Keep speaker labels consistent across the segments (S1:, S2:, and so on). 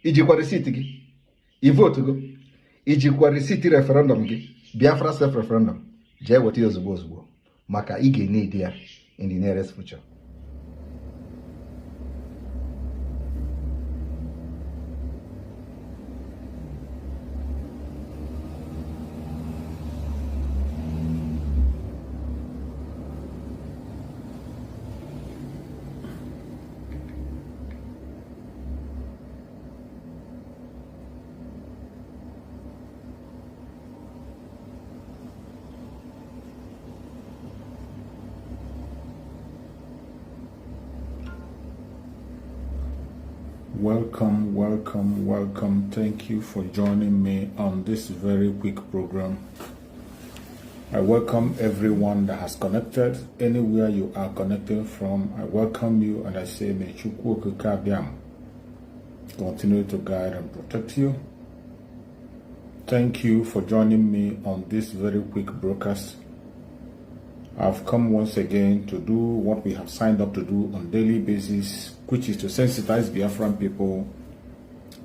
S1: ijikwa receipt gị, i vote go, ijikwa receipt referendum gị, Biafra self referendum, jee weta ya ozugbo maka ị ga-need ya in the nearest future.
S2: Welcome. Thank you for joining me on this very quick program. I welcome everyone that has connected. Anywhere you are connected from, I welcome you and I say, may Chukwu Okike continue to guide and protect you. Thank you for joining me on this very quick broadcast. I've come once again to do what we have signed up to do on a daily basis, which is to sensitize Biafran people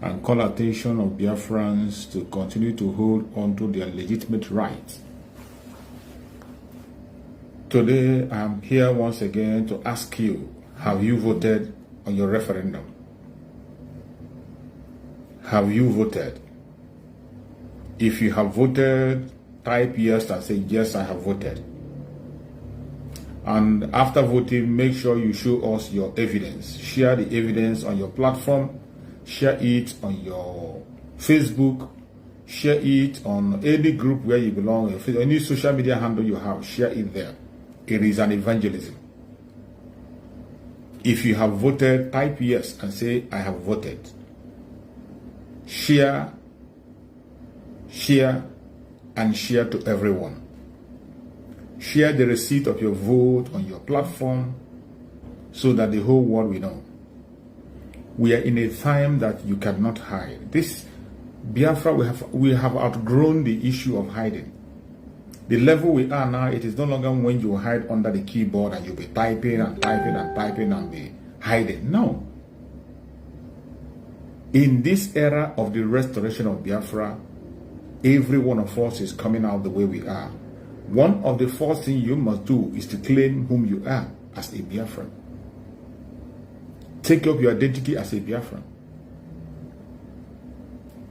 S2: and call attention of Biafrans to continue to hold on to their legitimate rights. Today, I'm here once again to ask you, have you voted on your referendum? Have you voted? If you have voted, type yes and say, yes, I have voted. And after voting, make sure you show us your evidence. Share the evidence on your platform. Share it on your Facebook. Share it on any group where you belong. Any social media handle you have, share it there. It is an evangelism. If you have voted, type yes and say, I have voted. Share, and share to everyone. Share the receipt of your vote on your platform so that the whole world will know. We are in a time that you cannot hide. This Biafra, we have outgrown the issue of hiding. The level we are now, it is no longer when you hide under the keyboard and you'll be typing and be hiding. No. In this era of the restoration of Biafra, every one of us is coming out the way we are. One of the first things you must do is to claim whom you are as a Biafran. Take up your identity as a Biafran.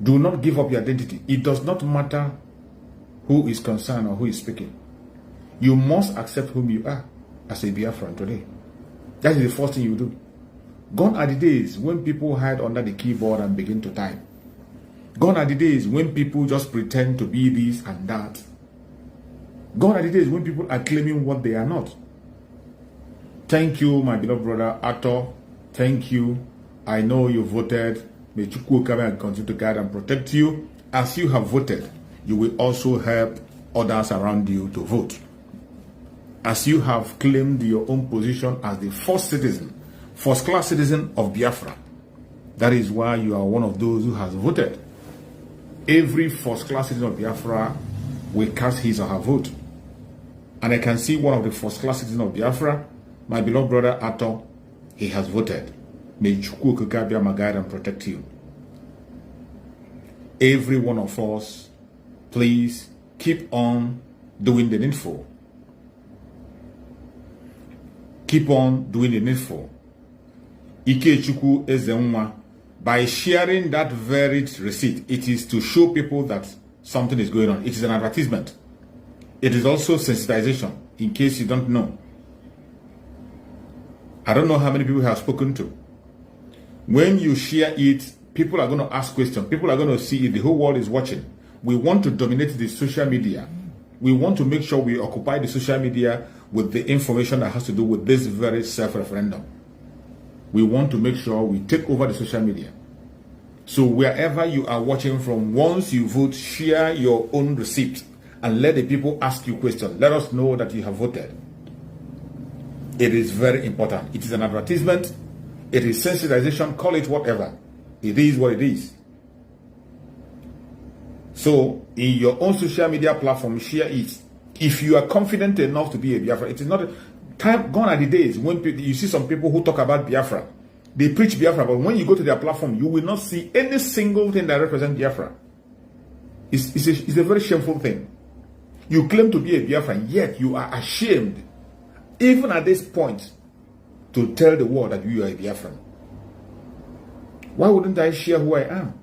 S2: Do not give up your identity. It does not matter who is concerned or who is speaking. You must accept whom you are as a Biafran today. That is the first thing you do. Gone are the days when people hide under the keyboard and begin to type. Gone are the days when people just pretend to be this and that. Gone are the days when people are claiming what they are not. Thank you, my beloved brother Arthur. Thank you. I know you voted. May Chukwu Okike continue to guide and protect you. As you have voted, you will also help others around you to vote. As you have claimed your own position as the first class citizen of Biafra, that is why you are one of those who has voted. Every first class citizen of Biafra will cast his or her vote. And I can see one of the first class citizens of Biafra, my beloved brother Arthur, he has voted. May Chukwu Okike guide and protect you. Every one of us, please keep on doing the needful. Keep on doing the needful. Ike Chukwu Ezenwa, by sharing that very receipt, it is to show people that something is going on. It is an advertisement. It is also sensitization, in case you don't know. I don't know how many people have spoken to. When you share it, people are going to ask questions. People are going to see it. The whole world is watching. We want to dominate the social media. We want to make sure we occupy the social media with the information that has to do with this very self-referendum. We want to make sure we take over the social media. So wherever you are watching from, once you vote, share your own receipt and let the people ask you questions. Let us know that you have voted. It is very important. It is an advertisement. It is sensitization. Call it whatever. It is what it is. So in your own social media platform, share it. If you are confident enough to be a Biafra, it is not time gone are the days when you see some people who talk about Biafra. They preach Biafra, but when you go to their platform, you will not see any single thing that represents Biafra. It's a very shameful thing. You claim to be a Biafran, yet you are ashamed, even at this point, to tell the world that you are a Biafran. Why wouldn't I share who I am?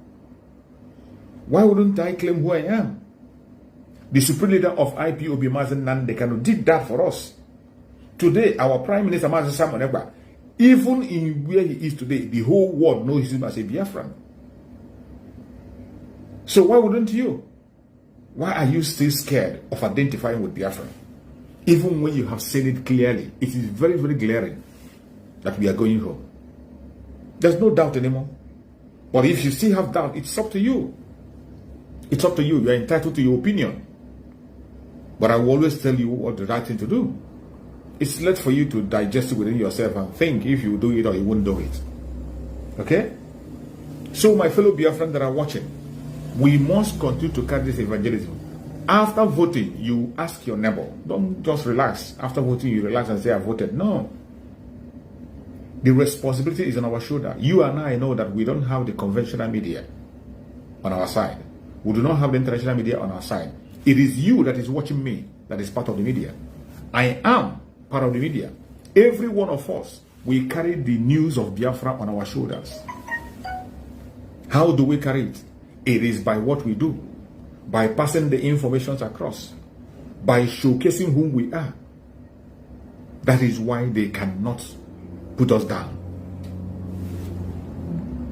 S2: Why wouldn't I claim who I am? The supreme leader of IPOB, Mazen Nandekano, did that for us. Today, our Prime Minister, Mazen Simon Ekpa, even in where he is today, the whole world knows him as a Biafran. So why wouldn't you? Why are you still scared of identifying with Biafra? Even when you have said it clearly, it is very, very glaring that we are going home. There's no doubt anymore. But if you still have doubt, it's up to you. It's up to you. You are entitled to your opinion. But I will always tell you what the right thing to do. It's left for you to digest it within yourself and think if you do it or you won't do it. Okay? So my fellow Biafran that are watching, we must continue to carry this evangelism. After voting, you ask your neighbor. Don't just relax. After voting, you relax and say, I voted. No. The responsibility is on our shoulder. You and I know that we don't have the conventional media on our side. We do not have the international media on our side. It is you that is watching me that is part of the media. I am part of the media. Every one of us, we carry the news of Biafra on our shoulders. How do we carry it? It is by what we do, by passing the information across, by showcasing who we are. That is why they cannot put us down.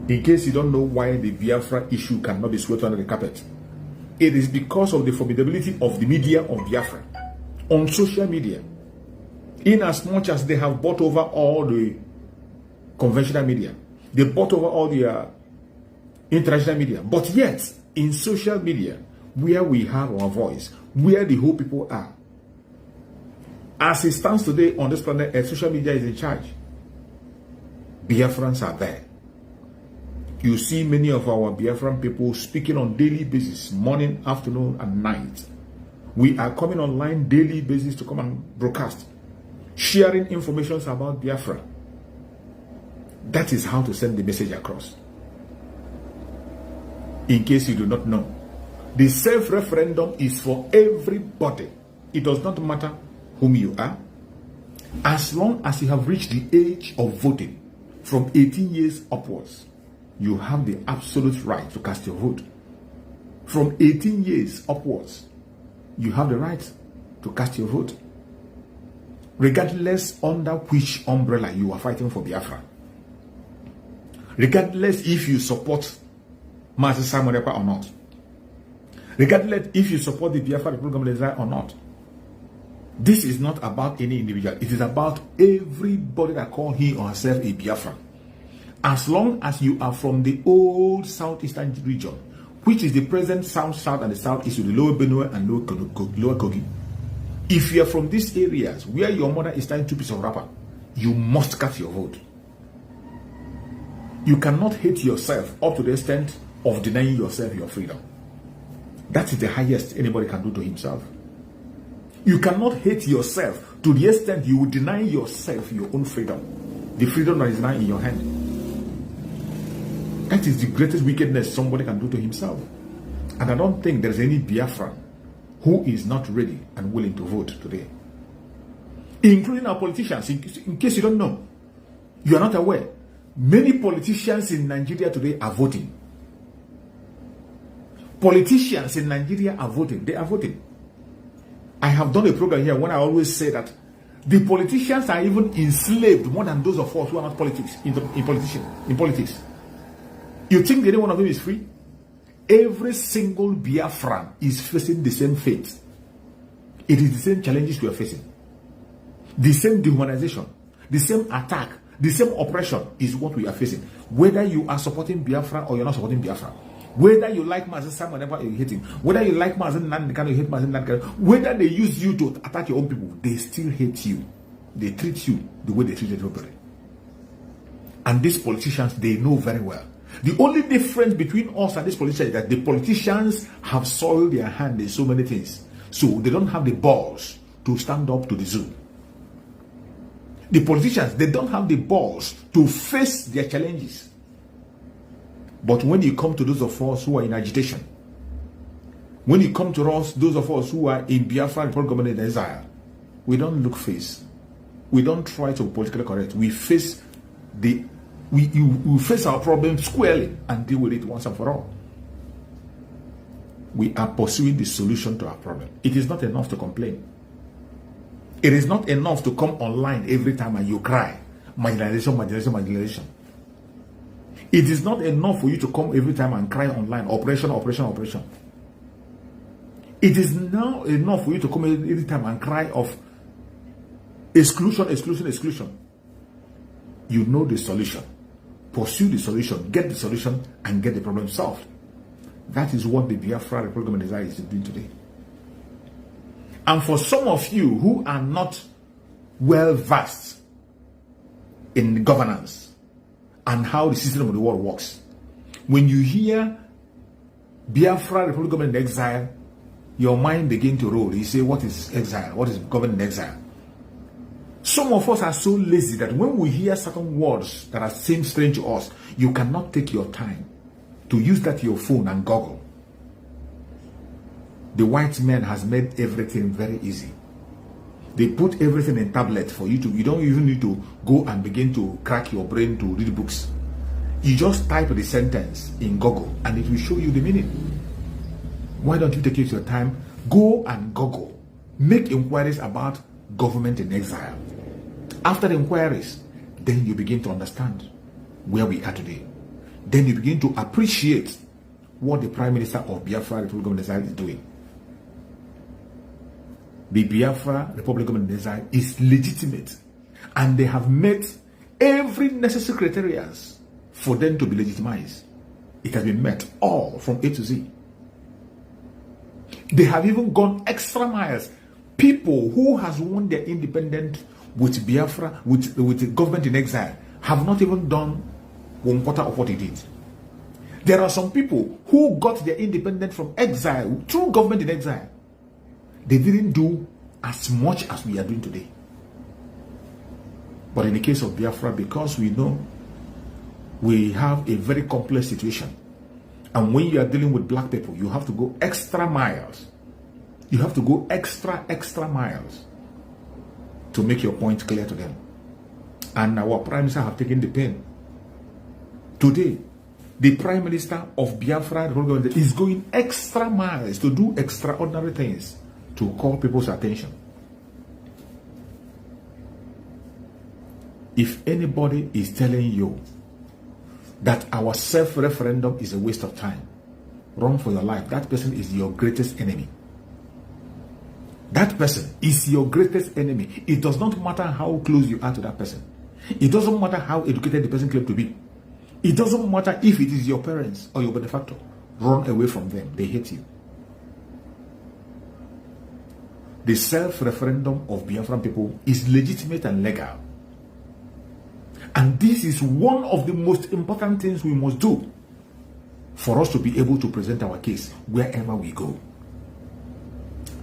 S2: In case you don't know why the Biafra issue cannot be swept under the carpet, it is because of the formidability of the media of Biafra on social media. In as much as they have bought over all the conventional media, they bought over all the international media, but yet in social media, where we have our voice, where the whole people are, as it stands today on this planet, social media is in charge. Biafrans are there. You see many of our Biafran people speaking on daily basis, morning, afternoon, and night. We are coming online daily basis to come and broadcast, sharing information about Biafra. That is how to send the message across. In case you do not know, the self-referendum is for everybody. It does not matter whom you are. As long as you have reached the age of voting, from 18 years upwards, you have the absolute right to cast your vote. From 18 years upwards, you have the right to cast your vote, regardless under which umbrella you are fighting for Biafra. Regardless if you support Master Simon Ekpa or not. Regardless if you support the Biafra Republic of Israel or not. This is not about any individual. It is about everybody that call he or herself a Biafran. As long as you are from the old southeastern region, which is the present south and the southeast of the lower Benue and lower Kogi. If you are from these areas where your mother is tying 2 pieces of wrapper, you must cast your vote. You cannot hate yourself up to the extent of denying yourself your freedom. That is the highest anybody can do to himself. You cannot hate yourself to the extent you will deny yourself your own freedom. The freedom that is now in your hand. That is the greatest wickedness somebody can do to himself. And I don't think there's any Biafran who is not ready and willing to vote today. Including our politicians. In case you don't know, you are not aware, many politicians in Nigeria today are voting. Politicians in Nigeria are voting. They are voting. I have done a program here when I always say that the politicians are even enslaved more than those of us who are not in politics. You think any one of them is free? Every single Biafran is facing the same fate. It is the same challenges we are facing. The same dehumanization, the same attack, the same oppression is what we are facing. Whether you are supporting Biafra or you're not supporting Biafra. Whether you like Mazen Simon Ekpa or you hate him. Whether you like Mazen Nandekano or you hate Mazen Nandekano. Whether they use you to attack your own people, they still hate you. They treat you the way they treated everybody. And these politicians, they know very well. The only difference between us and these politicians is that the politicians have soiled their hand in so many things. So they don't have the balls to stand up to the zoo. The politicians, they don't have the balls to face their challenges. But when you come to those of us who are in agitation, when you come to us, those of us who are in Biafra Republic government in exile, we don't look face. We don't try to be politically correct. We face we face our problem squarely and deal with it once and for all. We are pursuing the solution to our problem. It is not enough to complain. It is not enough to come online every time and you cry. Marginalization, marginalization, marginalization. It is not enough for you to come every time and cry online. Operation, operation, operation. It is now enough for you to come every time and cry of exclusion, exclusion, exclusion. You know the solution. Pursue the solution, get the solution, and get the problem solved. That is what the Biafra Republic of Nigeria is doing today. And for some of you who are not well versed in governance and how the system of the world works, when you hear Biafra Republic of Government in exile, your mind begins to roll. You say, what is exile? What is government in exile? Some of us are so lazy that when we hear certain words that seem strange to us, you cannot take your time to use that your phone and Google. The white man has made everything very easy. They put everything in tablet for you to, you don't even need to go and begin to crack your brain to read books. You just type the sentence in Google and it will show you the meaning. Why don't you take your time? Go and Google. Make inquiries about government in exile. After the inquiries, then you begin to understand where we are today. Then you begin to appreciate what the Prime Minister of Biafra Republic of Exile is doing. The Biafra Republic of Exile is legitimate, and they have met every necessary criteria for them to be legitimized. It has been met all from A to Z. They have even gone extra miles. People who has won their independence with Biafra, with the government in exile, have not even done 1/4 of what he did. There are some people who got their independence from exile through government in exile. They didn't do as much as we are doing today. But in the case of Biafra, because we know we have a very complex situation, and when you are dealing with black people, you have to go extra miles. You have to go extra miles to make your point clear to them. And our Prime Minister have taken the pain. Today, the Prime Minister of Biafra is going extra miles to do extraordinary things to call people's attention. If anybody is telling you that our self-referendum is a waste of time, run for your life. That person is your greatest enemy. That person is your greatest enemy. It does not matter how close you are to that person. It doesn't matter how educated the person claims to be. It doesn't matter if it is your parents or your benefactor. Run away from them. They hate you. The self-referendum of Biafran people is legitimate and legal. And this is one of the most important things we must do for us to be able to present our case wherever we go.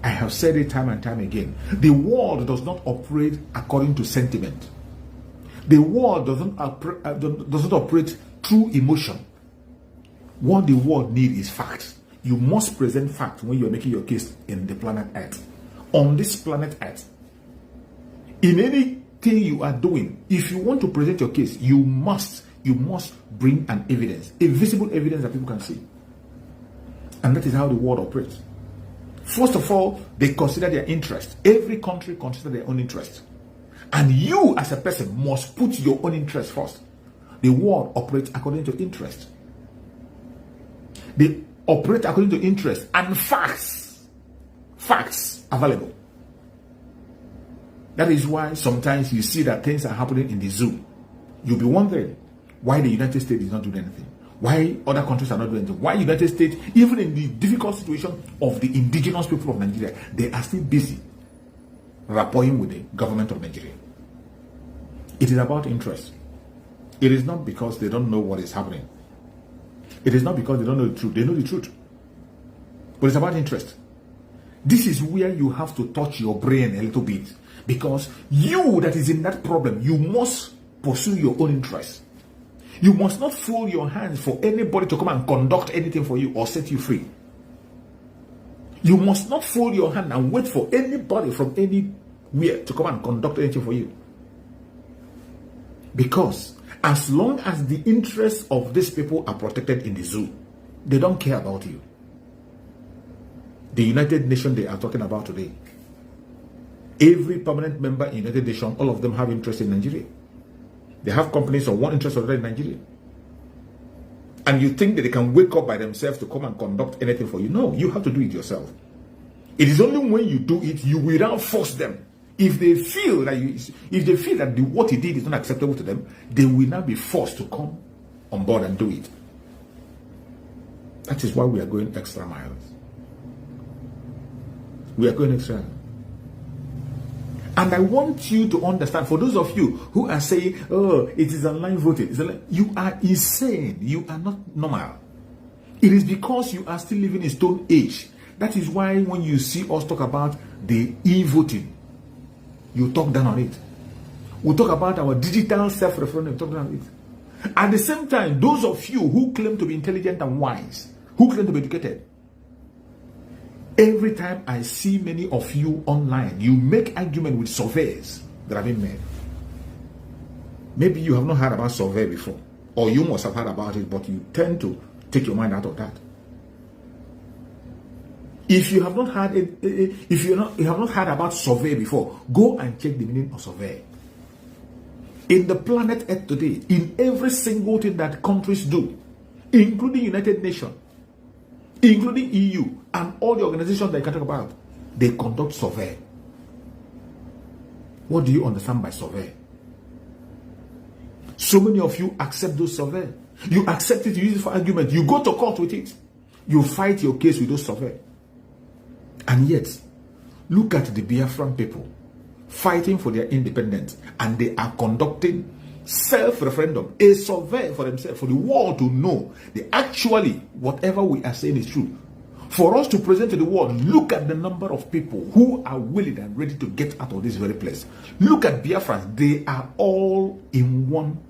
S2: I have said it time and time again. The world does not operate according to sentiment. The world doesn't operate through emotion. What the world needs is facts. You must present facts when you are making your case in the planet Earth. On this planet Earth, in anything you are doing, if you want to present your case, you must bring an evidence, a visible evidence that people can see. And that is how the world operates. First of all, they consider their interest. Every country considers their own interest. And you as a person must put your own interest first. The world operates according to interest. They operate according to interest and facts. Facts available. That is why sometimes you see that things are happening in the zoo. You'll be wondering why the United States is not doing anything. Why other countries are not doing anything. Why United States, even in the difficult situation of the indigenous people of Nigeria, they are still busy rapporting with the government of Nigeria. It is about interest. It is not because they don't know what is happening. It is not because they don't know the truth. They know the truth. But it's about interest. This is where you have to touch your brain a little bit. Because you that is in that problem, you must pursue your own interests. You must not fold your hands for anybody to come and conduct anything for you or set you free. You must not fold your hand and wait for anybody from anywhere to come and conduct anything for you. Because as long as the interests of these people are protected in the zoo, they don't care about you. The United Nations they are talking about today, every permanent member in the United Nations, all of them have interest in Nigeria. They have companies or one interest already in Nigeria. And you think that they can wake up by themselves to come and conduct anything for you? No, you have to do it yourself. It is only when you do it, you will now force them. If they feel that what he did is not acceptable to them, they will now be forced to come on board and do it. That is why we are going extra miles. We are going extra. And I want you to understand, for those of you who are saying, oh, it is online voting, you are insane. You are not normal. It is because you are still living in stone age. That is why when you see us talk about the e-voting, you talk down on it. We talk about our digital self-referendum, talk down on it. At the same time, those of you who claim to be intelligent and wise, who claim to be educated, every time I see many of you online, you make argument with surveys that have been made. Maybe you have not heard about survey before, or you must have heard about it, but you tend to take your mind out of that. If you have not heard you have not heard about survey before, go and check the meaning of survey. In the planet Earth today, in every single thing that countries do, including United Nations, including EU, and all the organizations that I can talk about, they conduct survey. What do you understand by survey? So many of you accept those survey. You accept it, you use it for argument. You go to court with it. You fight your case with those survey. And yet, look at the Biafran people fighting for their independence, and they are conducting self-referendum, a survey for themselves, for the world to know that actually whatever we are saying is true. For us to present to the world, look at the number of people who are willing and ready to get out of this very place. Look at Biafrans, they are all in one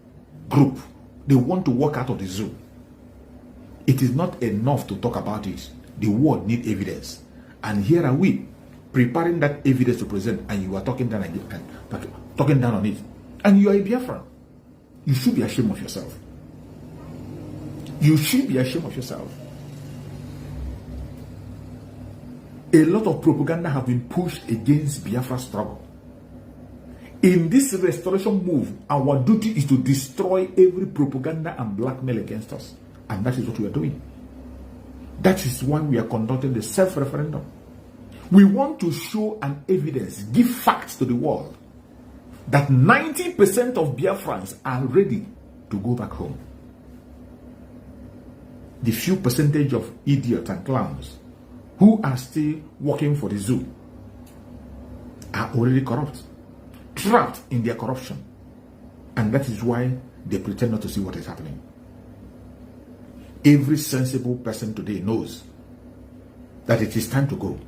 S2: group. They want to walk out of the zoo. It is not enough to talk about it. The world needs evidence. And here are we, preparing that evidence to present, and you are talking down on it. And you are a Biafran. You should be ashamed of yourself. You should be ashamed of yourself. A lot of propaganda have been pushed against Biafra struggle. In this restoration move, our duty is to destroy every propaganda and blackmail against us. And that is what we are doing. That is why we are conducting the self-referendum. We want to show an evidence, give facts to the world, that 90% of Biafrans are ready to go back home. The few percentage of idiots and clowns who are still working for the zoo are already corrupt, trapped in their corruption. And that is why they pretend not to see what is happening. Every sensible person today knows that it is time to go.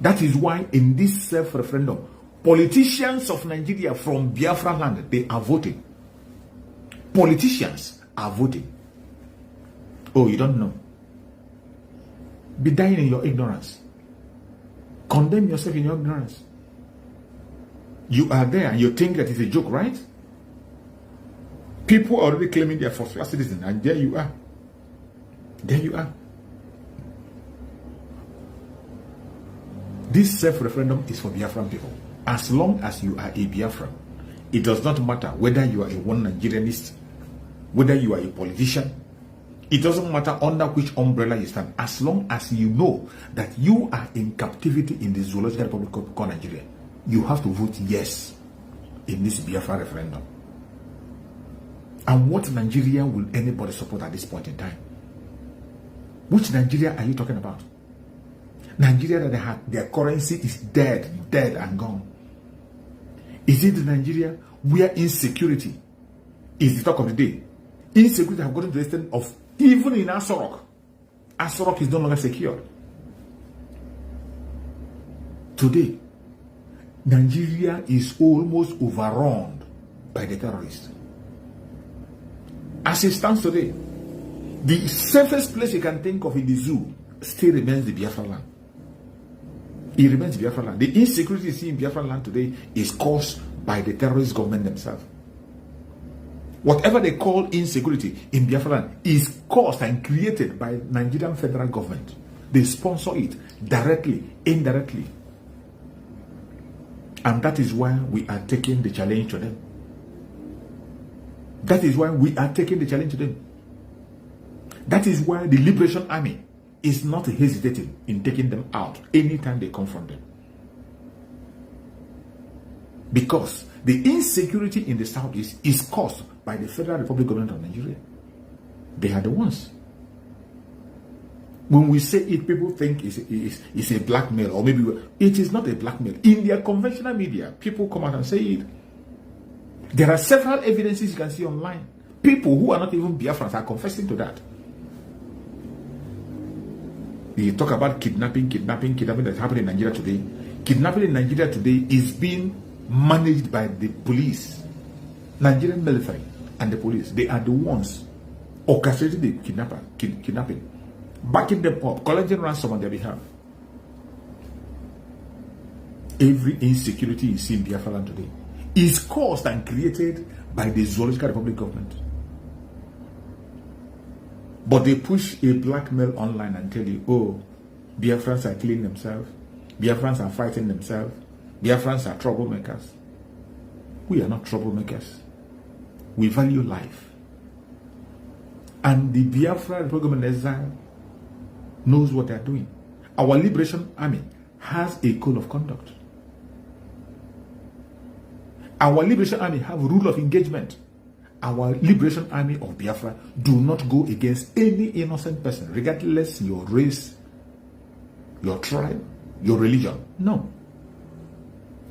S2: That is why in this self-referendum, politicians of Nigeria from Biafra land, they are voting. Politicians are voting. Oh, you don't know? Be dying in your ignorance. Condemn yourself in your ignorance. You are there and you think that it's a joke, right? People are already claiming they are first-class citizens, and there you are. There you are. This self-referendum is for Biafran people. As long as you are a Biafran, it does not matter whether you are a one Nigerianist, whether you are a politician. It doesn't matter under which umbrella you stand. As long as you know that you are in captivity in the Zoological Republic called Nigeria, you have to vote yes in this Biafra referendum. And what Nigeria will anybody support at this point in time? Which Nigeria are you talking about? Nigeria that their currency is dead and gone. Is it the Nigeria where insecurity is the talk of the day? Insecurity have gotten to the extent of, even in Asorock, Asorock is no longer secure. Today, Nigeria is almost overrun by the terrorists. As it stands today, the safest place you can think of in the zoo still remains the Biafra land. It remains Biafra land. The insecurity you see in Biafra land today is caused by the terrorist government themselves. Whatever they call insecurity in Biafra land is caused and created by Nigerian federal government. They sponsor it directly, indirectly. And that is why we are taking the challenge to them. That is why we are taking the challenge to them. That is why the Liberation Army is not hesitating in taking them out anytime they confront them. Because the insecurity in the southeast is caused by the Federal Republic Government of Nigeria. They are the ones. When we say it, people think it's a blackmail, or maybe it is not a blackmail. In their conventional media, people come out and say it. There are several evidences you can see online. People who are not even Biafrans are confessing to that. They talk about kidnapping that's happening in Nigeria today. Kidnapping in Nigeria today is being managed by the police, Nigerian military, and the police. They are the ones orchestrating the kidnapping, backing them up, collecting ransom on their behalf. Every insecurity you see in Biafra land today is caused and created by the Zoological Republic government. But they push a blackmail online and tell you, oh, Biafrans are killing themselves, Biafrans are fighting themselves, Biafrans are troublemakers. We are not troublemakers. We value life. And the Biafra Republic of Exile knows what they are doing. Our Liberation Army has a code of conduct. Our Liberation Army have a rule of engagement. Our Liberation Army of Biafra do not go against any innocent person, regardless your race, your tribe, your religion. No.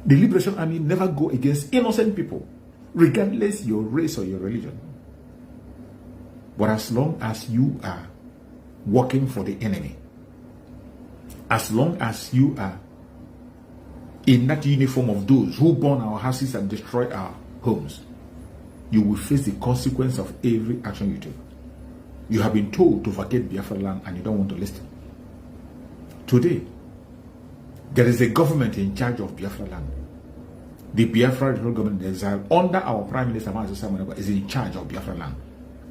S2: The Liberation Army never go against innocent people, regardless your race or your religion. But as long as you are working for the enemy, as long as you are in that uniform of those who burn our houses and destroy our homes, you will face the consequence of every action you take. You have been told to forget Biafra land and you don't want to listen. Today, there is a government in charge of Biafra land. The Biafra government in exile under our Prime Minister is in charge of Biafra land.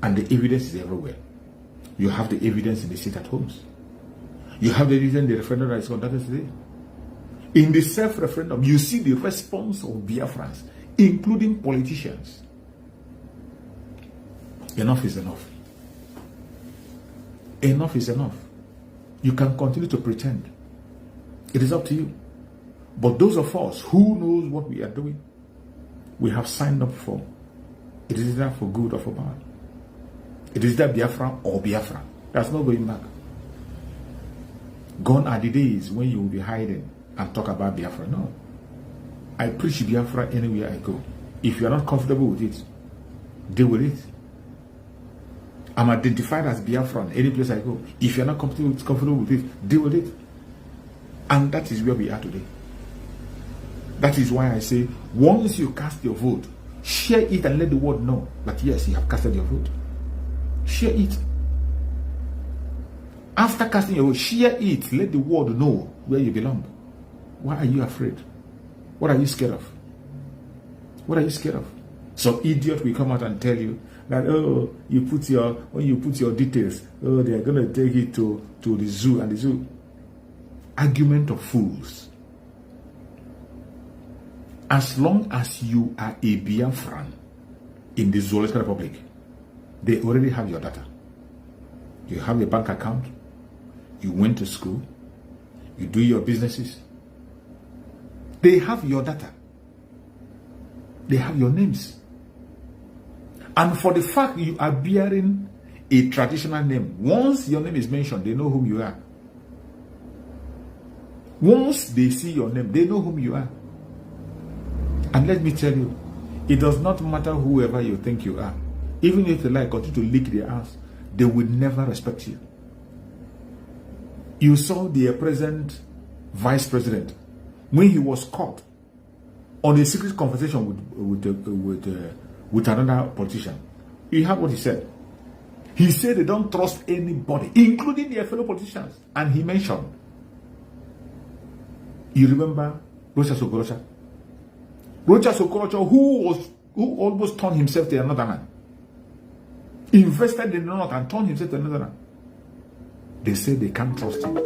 S2: And the evidence is everywhere. You have the evidence in the sit at homes. You have the evidence in the referendum that is conducted today. In the self-referendum, you see the response of Biafrans, including politicians. Enough is enough. Enough is enough. You can continue to pretend. It is up to you. But those of us who knows what we are doing, we have signed up for. It is either for good or for bad. It is either Biafra or Biafra. There's no going back. Gone are the days when you will be hiding and talk about Biafra. No. I preach Biafra anywhere I go. If you are not comfortable with it, deal with it. I'm identified as Biafran any place I go. If you're not comfortable with it, deal with it. And that is where we are today. That is why I say, once you cast your vote, share it and let the world know that yes, you have casted your vote. Share it. After casting your vote, share it. Let the world know where you belong. Why are you afraid? What are you scared of? What are you scared of? Some idiot will come out and tell you that, oh, when you put your details, oh, they are going to take it to the zoo, and the zoo. Argument of fools. As long as you are a Biafran in the Zoological Republic, they already have your data. You have a bank account, you went to school, you do your businesses. They have your data. They have your names. And for the fact you are bearing a traditional name, once your name is mentioned, they know whom you are. Once they see your name, they know whom you are. And let me tell you, it does not matter whoever you think you are. Even if they like continue to lick their ass, they will never respect you. You saw the present vice president, when he was caught on a secret conversation with another politician. You have what he said. He said they don't trust anybody, including their fellow politicians. And he mentioned, you remember Rocha Sokorocha? Rocha Sokorocha, who almost turned himself to another man, invested in the north and turned himself to another man. They say they can't trust him.